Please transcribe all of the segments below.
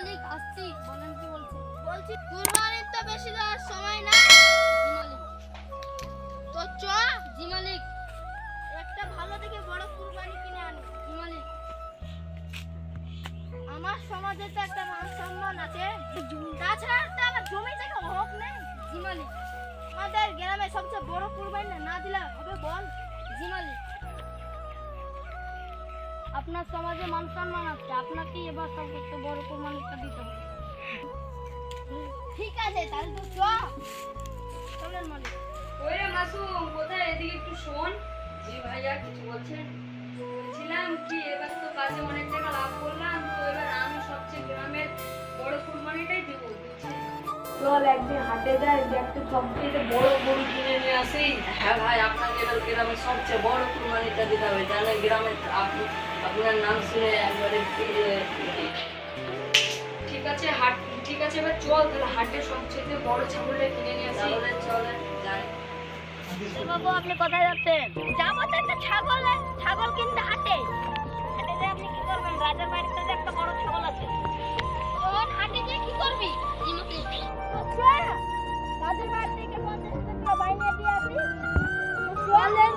মালিক আসছি, বলেন কি বলছেন? বলছি কুরবানির তো বেশি দেওয়ার সময় নাই। জি মালিক। তো চ। জি মালিক। একটা ভালো দেখে বড় কুরবানি কিনে আনি। জি মালিক। আমার সমাজে তো একটা মান সম্মান আছে, তাছাড়া তো আমার জমি থেকে হক নেই। জি মালিক। আমাদের গ্রামে সবচেয়ে বড় কুরবানি না দিলে হবে বল? জি মালিক। আপনার সমাজে মান সম্মান আছে, আপনাকে এবার সবচেয়ে বড় কুরবানিটা দিতে হবে। ঠিক আছে, তাহলে তো চ। চলেন মালিক। ওরে মাসুম, কোথায়? এদিকে একটু শোন। জি ভাইয়া, কিছু বলছেন? বলছিলাম কি, এবার তো কাজে অনেক টাকা লাভ করলাম, তো এবার আমি সবচেয়ে গ্রামের বড় কুরবানিটাই দিব, বুঝছেন? চল একদিন হাটে যাই, যে একটা সবচেয়ে বড় গরু কিনে নিয়ে আসি। হ্যাঁ ভাই, আপনাকে এবার গ্রামের সবচেয়ে বড় কুরবানিটা দিতে হবে, জানেন গ্রামের আপনার নাম শুনে একবারে ঠিক আছে হাট। ঠিক আছে, এবার চল তাহলে হাটে সবচেয়ে বড় ছাগলটা কিনে নিয়ে আসি। চলে যাই। বাবু, আপনি কোথায় যাচ্ছেন? যাবো তো একটা ছাগল কিনতে হাটে। হাটে যে আপনি কি করবেন? রাজার বাড়িতে যে একটা বড় ছাগল আছে। তোর হাটে যে কি করবি? আচ্ছা, রাজার বাড়ি থেকে 50,000 টাকা বাইনে দিয়ে আসি। চলেন।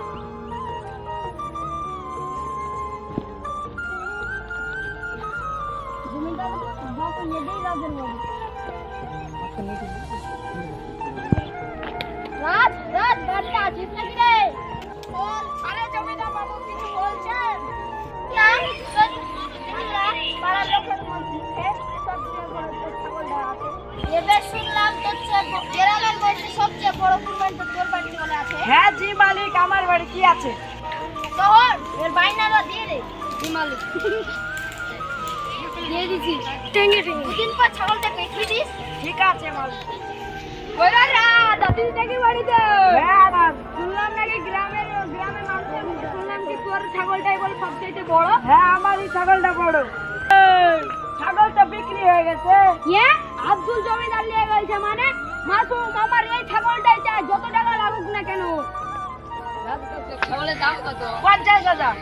জমিদার বাবু এটাই রাজার বাড়ি। রাজ বাড়িতে আছিস নাকি রে? আরে জমিদার বাবু কিছু বলছেন? না, পাড়ার লোকের মধ্যে এবার শুনলাম তোর গ্রামের মধ্যে সবচেয়ে বড় কুরবানি তো তোর বাড়িতে বলে আছে। হ্যাঁ জি মালিক, আমার বাড়ি কি আছে? শহর এর বাইনাটা দিয়ে দে। জি মালিক। দিয়ে দিছি। টেঙ্গে দুদিন পর ছাগলটা পেটে দিস। ঠিক আছে মালিক। ওরা দাদি নাকি বাড়িতে? হ্যাঁ, শুনলাম নাকি গ্রামের মানুষের মুখে শুনলাম কি তোর ছাগলটাই বল সবচেয়ে বড়। হ্যাঁ, আমারই ছাগলটা বড়। ছাগলটা বিক্রি হয়ে গেছে। আব্দুল জমিদার নিয়ে গেছে মানে? মাসুম, আমার এই ছাগলটাই চাই, যত টাকা লাগুক না কেন। ছাগলের দাম কত? 50,000।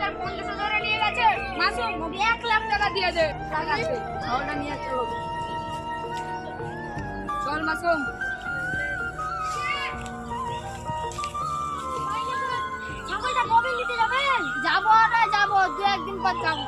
50,000 নিয়ে গেছে। মাসুম, 1 লাখ টাকা দিয়ে দে। ছাগলটা নিয়ে চলো। চল মাসুম। ছাগলটা কবে নিতে যাবেন? যাবো, 2 একদিন পর যাবো।